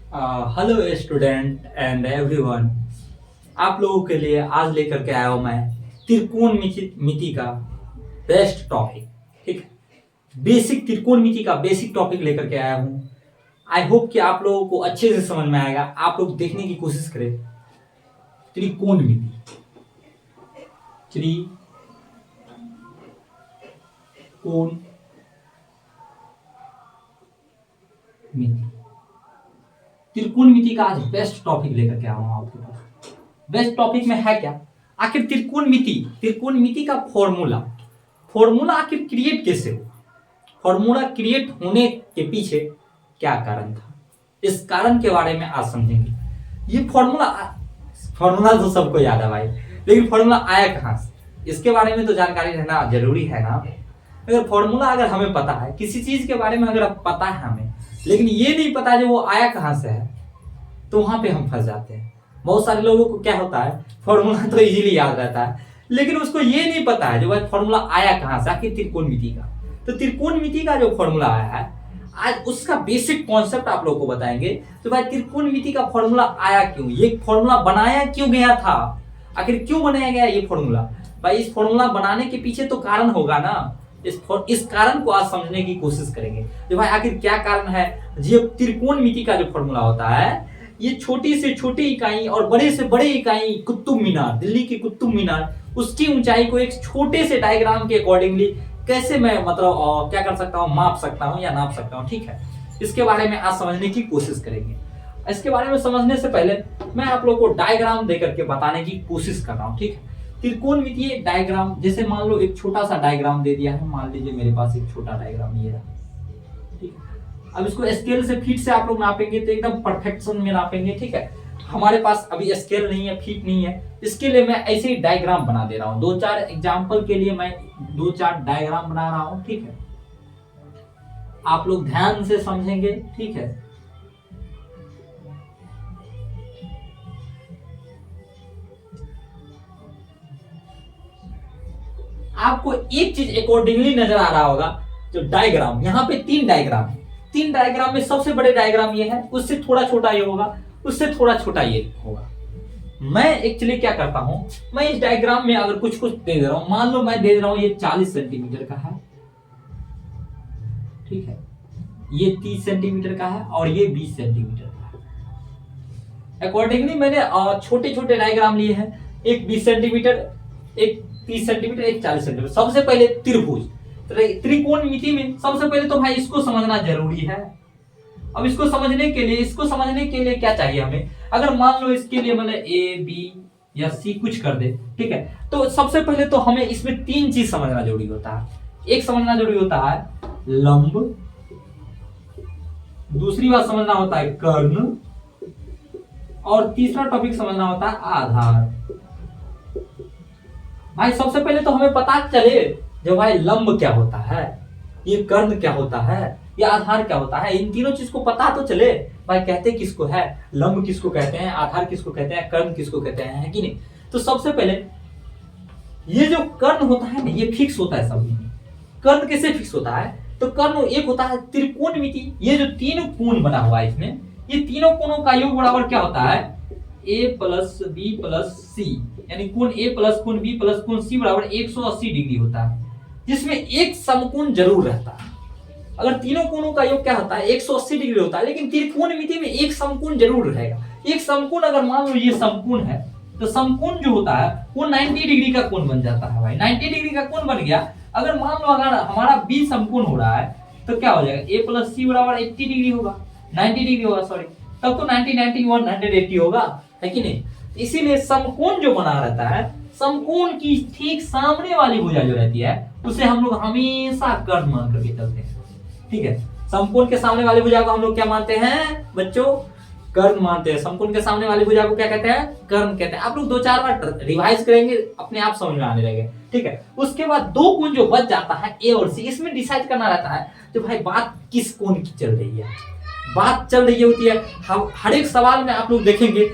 Hello student and everyone. आप लोगों के लिए आज लेकर के आया हूं मैं त्रिकोण मिति का बेस्ट टॉपिक। ठीक है, बेसिक त्रिकोण मिति का बेसिक टॉपिक लेकर के आया हूं। आई होप कि आप लोगों को अच्छे से समझ में आएगा। आप लोग देखने की कोशिश करें। त्रिकोण मिति, त्रिकोण मिति, त्रिकोणमिति का आज बेस्ट टॉपिक लेकर के आया हूं आपके पास। बेस्ट टॉपिक में है क्या? आखिर त्रिकोणमिति का फॉर्मूला फॉर्मूला आखिर क्रिएट कैसे हुआ? फॉर्मूला क्रिएट होने के पीछे क्या कारण था, इस कारण के बारे में आज समझेंगे। ये फॉर्मूला फॉर्मूला तो सबको याद है भाई, लेकिन फॉर्मूला आया कहां से, इसके बारे में तो जानकारी रहना जरूरी है ना। अगर फॉर्मूला अगर हमें पता है, किसी चीज के बारे में अगर पता है हमें, लेकिन ये नहीं पता जो वो आया कहां से है, तो वहां पे हम फंस जाते हैं। बहुत सारे लोगों को क्या होता है, फॉर्मूला तो इजीली याद रहता है, लेकिन उसको ये नहीं पता है जो भाई फॉर्मूला आया कहां से, आखिर त्रिकोणमिति का। तो त्रिकोणमिति का जो फॉर्मूला आया है, आज उसका बेसिक कॉन्सेप्ट आप लोगों को बताएंगे। तो भाई त्रिकोणमिति का फॉर्मूला आया क्यों, ये फॉर्मूला बनाया क्यों गया था, आखिर क्यों बनाया गया ये फॉर्मूला। भाई इस फॉर्मूला बनाने के पीछे तो कारण होगा ना। इस कारण को आज समझने की कोशिश करेंगे जो भाई आखिर क्या कारण है। ये त्रिकोणमिति का जो फॉर्मूला होता है, ये छोटी से छोटी इकाई और बड़े से बड़े इकाई, कुतुब मीनार, दिल्ली की कुतुब मीनार, उसकी ऊंचाई को एक छोटे से डायग्राम के अकॉर्डिंगली कैसे मैं मतलब क्या कर सकता हूँ, माप सकता हूँ या नाप सकता हूँ। ठीक है, इसके बारे में आज समझने की कोशिश करेंगे। इसके बारे में समझने से पहले मैं आप लोग को डायग्राम देकर के बताने की कोशिश कर रहा हूँ। ठीक है, त्रिकोणमितीय डायग्राम, जैसे मान लो एक छोटा सा डायग्राम दे दिया है। मान लीजिए मेरे पास एक छोटा डायग्राम ये रहा। ठीक है, अब इसको स्केल से फीट से आप लोग नापेंगे तो एकदम परफेक्शन में नापेंगे। ठीक है, हमारे पास अभी स्केल नहीं है, फीट नहीं है, इसके लिए मैं ऐसे ही डायग्राम बना दे रहा हूँ। दो चार एग्जांपल के लिए मैं दो चार डायग्राम बना रहा हूँ। ठीक है, आप लोग ध्यान से समझेंगे। ठीक है, आपको एक चीज अकॉर्डिंगली नजर आ रहा होगा, जो डायग्राम, यहाँ पे तीन डायग्राम है। तीन डायग्राम में सबसे बड़े डायग्राम ये है, उससे थोड़ा छोटा ये होगा, उससे थोड़ा छोटा ये होगा। मैं एक्चुअली क्या करता हूं, मैं इस डायग्राम में अगर कुछ कुछ दे रहा हूं, मान लो मैं दे रहा हूं ये 40 सेंटीमीटर का है। ठीक है, ये 30 सेंटीमीटर का है और ये 20 सेंटीमीटर का है। अकॉर्डिंगली मैंने छोटे छोटे डायग्राम लिए हैं, एक 20 सेंटीमीटर, एक 30 सेंटीमीटर, एक 40 सेंटीमीटर। सबसे पहले त्रिभुज, त्रिकोणमिति में सबसे पहले तो भाई इसको समझना जरूरी है। अब इसको समझने के लिए क्या चाहिए हमें, अगर मान लो इसके लिए मैंने ए बी या सी कुछ कर दे, ठीक है, तो सबसे पहले तो हमें इसमें तीन चीज समझना जरूरी होता है। एक समझना जरूरी होता है लंब, दूसरी बात समझना होता है कर्ण, और तीसरा टॉपिक समझना होता है आधार। भाई सबसे पहले तो हमें पता चले जो भाई लंब क्या होता है, ये कर्ण क्या होता है, ये आधार क्या होता है, इन तीनों चीज को पता तो चले। भाई कहते किसको है, लंब किसको कहते हैं, आधार किसको कहते हैं, कर्ण किसको कहते हैं, है कि नहीं। तो सबसे पहले ये जो कर्ण होता है ना, ये फिक्स होता है सभी में। कर्ण कैसे फिक्स होता है, तो कर्ण एक होता है त्रिकोणमिति, ये जो तीनों कोण बना हुआ है इसमें, ये तीनों कोणों का योग बराबर क्या होता है, a प्लस बी प्लस सी, यानी कोण a प्लस कोण b प्लस कोण c बराबर 180 डिग्री होता है, जिसमें एक समकोण जरूर रहता है। अगर तीनों कोणों का योग क्या होता है 180 डिग्री होता है, लेकिन त्रिकोणमिति में एक समकोण जरूर रहेगा। एक समकोण, अगर मान लो ये समकोण है, तो समकोण जो होता है वो 90 डिग्री का कोण बन जाता है। भाई 90 डिग्री का कोण बन गया। अगर मान लो अगर हमारा बी समकोण हो रहा है, तो क्या हो जाएगा, a प्लस सी बराबर 80 डिग्री होगा, 90 डिग्री होगा, सॉरी, तब तो 90 90 180 होगा, है कि नहीं। इसीलिए समकोण जो बना रहता है, समकोण की ठीक सामने वाली भुजा जो रहती है, उसे हम लोग हमेशा कर्ण मान करके चलते हैं। ठीक है, समकोण के सामने वाली भुजा को हम लोग क्या मानते हैं बच्चों, कर्ण मानते हैं। समकोण के सामने वाली भुजा को क्या कहते हैं, कर्ण कहते हैं। आप लोग दो चार बार रिवाइज करेंगे, अपने आप समझ में आने लगेगा। ठीक है, उसके बाद दो कोण जो बच जाता है ए और सी, इसमें डिसाइड करना रहता है तो भाई बात किस कोण की चल रही है। बात चल रही होती है, हर एक सवाल में आप लोग देखेंगे,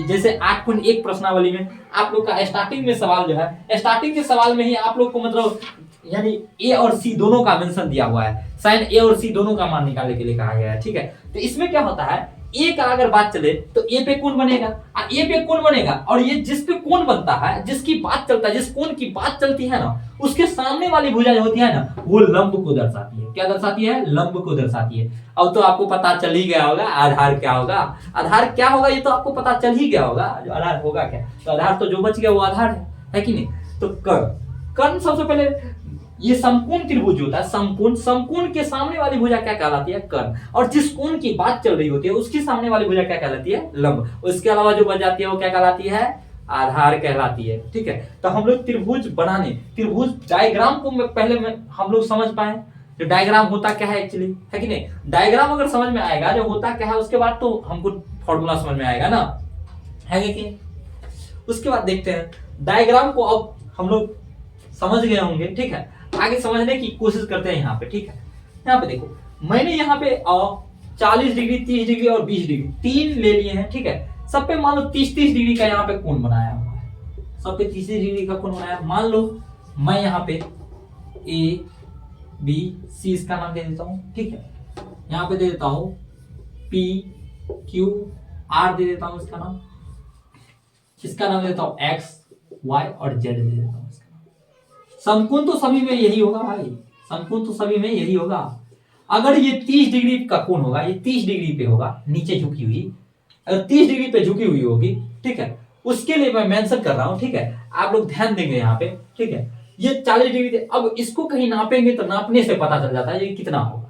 जैसे 8.1 प्रश्नावली में आप लोग का स्टार्टिंग में सवाल जो है, स्टार्टिंग के सवाल में ही आप लोग को मतलब यानी ए और सी दोनों का मेंशन दिया हुआ है, साइन ए और सी दोनों का मान निकालने के लिए कहा गया है। ठीक है, तो इसमें क्या होता है, ए का अगर बात चले तो ए पे कोण बनेगा, ए पे कोण बनेगा, और ये जिस पे कोण बनता है, जिसकी बात चलता है, जिस कोण की बात चलती है ना, उसके सामने वाली भुजा जो होती है ना, वो लंब को दर्शाती है। क्या दर्शाती है? लंब को दर्शाती है। अब तो आपको पता चल ही गया होगा आधार क्या होगा। आधार क्या होगा ये तो आपको पता चल ही गया होगा, जो आधार होगा क्या। तो आधार तो जो बच गया वो आधार है कि नहीं। तो कर्ण सबसे पहले ये समकोण त्रिभुज होता है, समकोण के सामने वाली भुजा क्या कहलाती है? कर्ण। और जिस कोण की बात चल रही होती है उसकी सामने वाली भुजा क्या कहलाती है? लंब। उसके अलावा जो बच जाती है वो क्या कहलाती है? आधार कहलाती है। ठीक है, तो हम लोग त्रिभुज बनाने, त्रिभुज डायग्राम को पहले हम लोग समझ पाए, जो डायग्राम होता क्या है एक्चुअली, है कि नहीं। डायग्राम अगर समझ में आएगा जो होता क्या है, उसके बाद तो हमको फॉर्मूला समझ में आएगा ना, है कि। उसके बाद देखते हैं डायग्राम को। अब हम लोग समझ गए होंगे, ठीक है। आगे समझने की कोशिश करते हैं यहाँ पे, ठीक है। यहाँ पे देखो, मैंने यहाँ पे 40 डिग्री, 30 डिग्री और 20 डिग्री तीन ले लिए हैं, ठीक है। सब पे मान लो 30-30 डिग्री का यहाँ पे कोण बनाया हुआ है, सब पे 30 डिग्री का कोण बनाया। मान लो मैं यहाँ पे ए बी सी इसका नाम दे देता हूँ, ठीक है। यहाँ पे दे देता हूँ पी क्यू आर दे देता हूँ इसका नाम, इसका नाम देता हूँ एक्स वाई और जेड दे देता हूँ इसका नाम। समकोण तो सभी में यही होगा भाई, समकोण तो सभी में यही होगा। अगर ये 30 डिग्री का कोण होगा, ये 30 डिग्री पे होगा, नीचे झुकी हुई, अगर 30 डिग्री पे झुकी हुई होगी, ठीक है, उसके लिए मैं मेंशन कर रहा हूं, ठीक है। आप लोग ध्यान देंगे यहाँ पे, ठीक है। ये 40 डिग्री, अब इसको कहीं नापेंगे तो नापने से पता चल जाता है ये कितना होगा।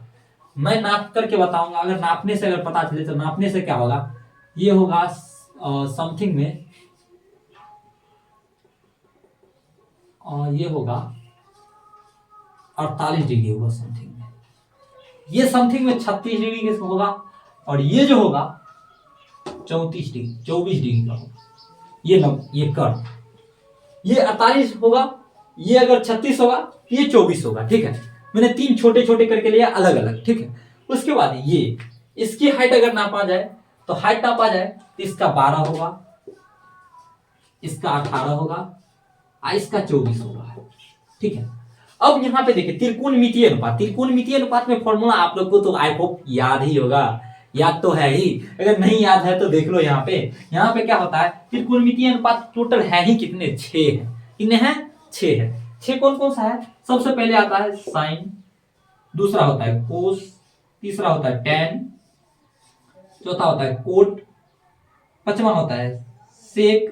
मैं नाप करके बताऊंगा, अगर नापने से अगर पता चले तो नापने से क्या होगा, ये होगा समथिंग में, और ये होगा 48 डिग्री होगा समथिंग में, ये समथिंग में 36 डिग्री के होगा, और ये जो होगा 24 डिग्री का होगा। ये कर्ण, ये 48 होगा, ये अगर 36 होगा, ये 24 होगा, ठीक है। मैंने तीन छोटे छोटे करके लिया अलग अलग, ठीक है। उसके बाद ये इसकी हाइट अगर नापा जाए तो हाइट नापा जाए तो इसका 12 होगा, इसका 18 होगा, इसका 24 होगा, ठीक है। अब यहाँ पे देखिए त्रिकोणमितीय अनुपात, त्रिकोणमितीय अनुपात में फॉर्मूला आप लोग को तो आई होप याद ही होगा, याद तो है ही। अगर नहीं याद है तो देख लो यहाँ पे क्या होता है, त्रिकोणमितीय अनुपात टोटल है ही कितने, 6 है। कितने हैं? 6 है। 6 कौन कौन सा है? सबसे पहले आता है साइन, दूसरा होता है कोस, तीसरा होता है टेन, चौथा होता है कोट, पांचवा होता है सेक,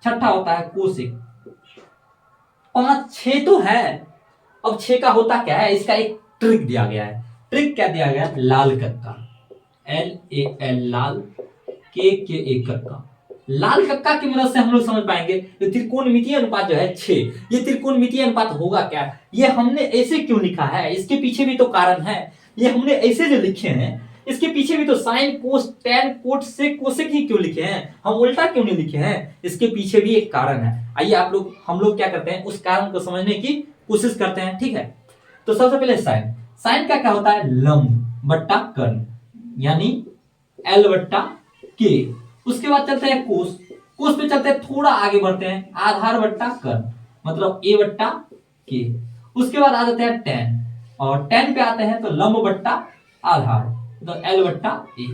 छठा होता है कोसेक। 5-6 तो है। अब 6 का होता क्या है, इसका एक ट्रिक दिया गया है। ट्रिक क्या दिया गया? लाल कक्का, LAL लाल, KKA कक्का। लाल कक्का की मदद से हम लोग समझ पाएंगे कि त्रिकोणमितीय अनुपात जो है 6, ये त्रिकोणमितीय अनुपात होगा क्या। ये हमने ऐसे क्यों लिखा है, इसके पीछे भी तो कारण है। ये हमने ऐसे जो लिखे हैं इसके पीछे भी तो साइन कोस टेन कोट से कोसेक ही क्यों लिखे हैं, हम उल्टा क्यों नहीं लिखे हैं, इसके पीछे भी एक कारण है। आइए हम लोग क्या करते हैं, उस कारण को समझने की कोशिश करते हैं, ठीक है। तो सबसे पहले साइन का क्या होता है, लंब बट्टा कर्ण, यानी L बट्टा K। उसके बाद चलते हैं कोस पे चलते हैं, थोड़ा आगे बढ़ते हैं, आधार बट्टा कर्ण, मतलब A बट्टा K। उसके बाद आ जाते हैं टेन, और टेन पे आते हैं तो लंब बट्टा आधार, तो L बट्टा A।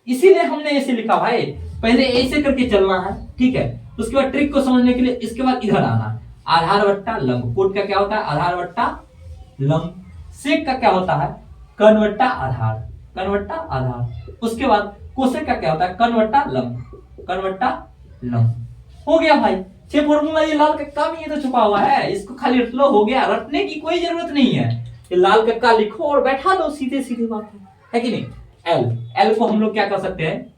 इसीलिए हमने ऐसे लिखा भाई, पहले ऐसे करके चलना है, ठीक है। उसके बाद ट्रिक को समझने के लिए इसके बाद इधर आना है, आधार बट्टा लंब। कोट का क्या होता है, आधार बट्टा लंब। सेक का क्या होता है, कर्ण बट्टा आधार, कर्ण बट्टा आधार। उसके बाद कोसेक का क्या होता है, कर्ण बट्टा लंब, कर्ण बट्टा लंब। हो गया भाई 6 फॉर्मूला। ये लाल कक्का में ये तो छुपा हुआ है, इसको खाली रट लो, हो गया। रटने की कोई जरूरत नहीं है, ये लाल कक्का लिखो और बैठा दो, सीधे सीधे बात है कि नहीं। एल को हम लोग क्या कर सकते हैं,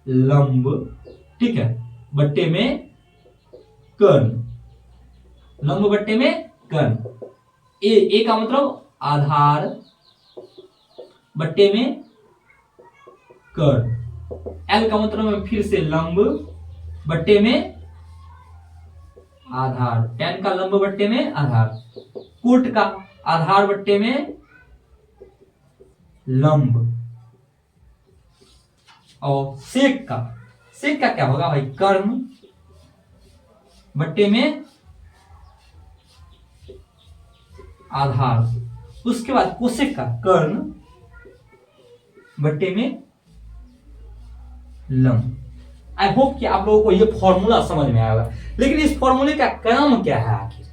लंब, ठीक है, बट्टे में कर्ण, लंब बट्टे में कर्ण। ए का मतलब आधार बट्टे में कर्ण। एल का मतलब फिर से लंब बट्टे में आधार, टेन का लंब बट्टे में आधार, कोट का आधार बट्टे में लंब, और सेक का क्या होगा भाई, कर्ण बट्टे में आधार। उसके बाद कोसेक का कर्ण बट्टे में लंब। आई होप कि आप लोगों को ये फॉर्मूला समझ में आएगा। लेकिन इस फॉर्मूले का काम क्या है आखिर?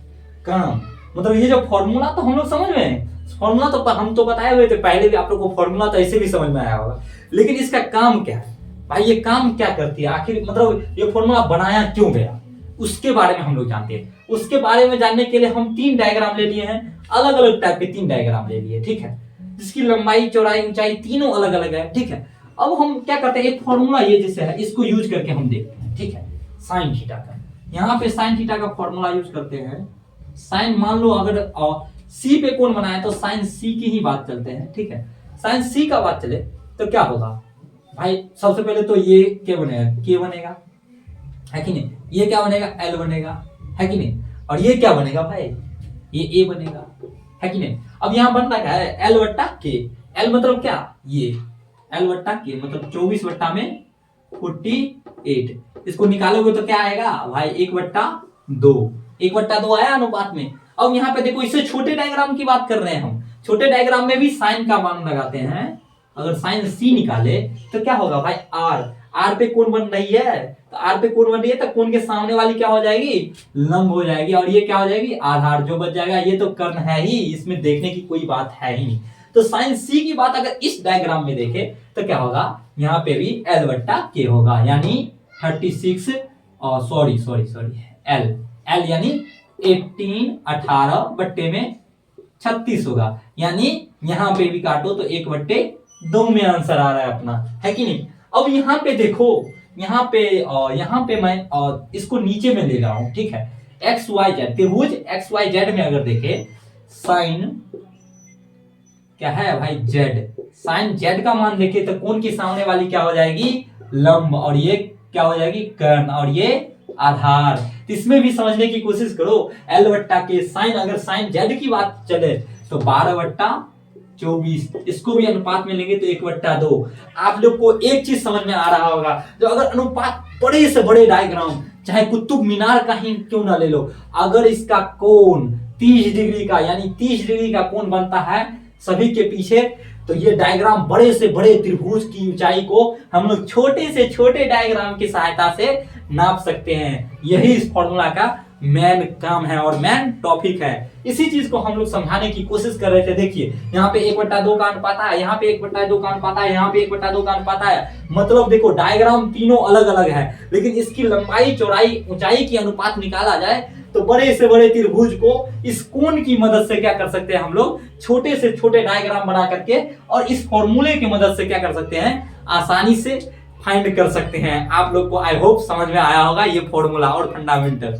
काम मतलब ये जो फॉर्मूला तो हम लोग समझ में है, फॉर्मूला तो हम तो बताए हुए थे पहले भी, आप लोग को फॉर्मूला तो ऐसे भी समझ में आया होगा। लेकिन इसका काम क्या है भाई, ये काम क्या करती है आखिर, मतलब ये फॉर्मूला बनाया क्यों गया, उसके बारे में हम लोग जानते हैं। उसके बारे में जानने के लिए हम 3 डायग्राम ले लिए हैं, अलग अलग टाइप के 3 डायग्राम ले लिए, ठीक है, जिसकी लंबाई चौड़ाई ऊंचाई तीनों अलग अलग है, ठीक है। अब हम क्या करते हैं, एक फॉर्मूला ये जैसे है इसको यूज करके हम देखते हैं, ठीक है। साइन थीटा का, यहाँ पे साइन थीटा का फॉर्मूला यूज करते हैं। साइन मान लो अगर सी पे कौन बनाया तो साइन सी की ही बात चलते हैं, ठीक है। साइन सी का बात चले तो क्या होगा भाई, सबसे पहले तो ये क्या बनेगा, के बनेगा, है कि नहीं। ये क्या बनेगा, एल बनेगा, है कि नहीं। और ये क्या बनेगा भाई, ये ए बनेगा, है कि नहीं। अब यहाँ बन रहा है एल वट्टा के। एल मतलब क्या, ये एल वट्टा के मतलब 24 वट्टा में 48। इसको निकालोगे तो क्या आएगा भाई, 1/2। 1/2 आया अनुपात में। अब यहाँ पे देखो, इससे छोटे डायग्राम की बात कर रहे हैं हम। छोटे डायग्राम में भी साइन का मान लगाते हैं। अगर साइन सी निकाले तो क्या होगा भाई, आर। आर पे कोण बन रही है, तो आर पे कोण बन रही है तो कोण के सामने वाली क्या हो जाएगी, लंब हो जाएगी। और ये क्या हो जाएगी, आधार। जो बच जाएगा ये तो कर्ण है ही, इसमें देखने की कोई बात है ही नहीं। तो साइन सी की बात अगर इस डायग्राम में देखे तो क्या होगा, यहाँ पे भी एल वट्टा के होगा, यानी 36 सॉरी एल। एल यानी 18 बट्टे में 36 होगा, यानी यहाँ पे भी काटो तो 1/2 में आंसर आ रहा है अपना, है कि नहीं। अब यहाँ पे देखो, यहाँ पे मैं इसको नीचे में ले रहा हूं, ठीक है। एक्स वाई जेड, त्रिभुज एक्स वाई जेड में अगर देखे, साइन क्या है भाई, जेड। साइन जेड का मान देखे तो कोण की सामने वाली क्या हो जाएगी, लंब। और ये क्या हो जाएगी, कर्ण। और ये आधार। इसमें भी समझने की कोशिश करो, एल वट्टा के साइन, अगर साइन जेड की बात चले तो 12/24। इसको भी अनुपात में लेंगे तो 1/2। आप लोग को एक चीज समझ में आ रहा होगा, जो अगर अनुपात बड़े से बड़े डायग्राम, चाहे कुतुब मीनार का ही क्यों ना ले लो, अगर इसका कोण 30 डिग्री का, यानी 30 डिग्री का कोण बनता है सभी के पीछे, तो ये डायग्राम बड़े से बड़े त्रिभुज की ऊंचाई को हम लोग छोटे से छोटे डायग्राम की सहायता से नाप सकते हैं। यही इस फॉर्मूला का मेन काम है और मेन टॉपिक है। इसी चीज को हम लोग समझाने की कोशिश कर रहे थे। देखिए यहाँ पे 1/2 का अनुपात है, यहाँ पे 1/2 का अनुपात है, यहाँ पे 1/2 का अनुपात है। मतलब देखो डायग्राम तीनों अलग अलग है, लेकिन इसकी लंबाई चौड़ाई ऊंचाई की अनुपात निकाला जाए तो बड़े से बड़े त्रिभुज को इस कोण की मदद से क्या कर सकते हैं हम लोग, छोटे से छोटे डायग्राम बना करके, और इस फॉर्मूले की मदद से क्या कर सकते हैं, आसानी से फाइंड कर सकते हैं। आप लोग को आई होप समझ में आया होगा ये फॉर्मूला और फंडामेंटल।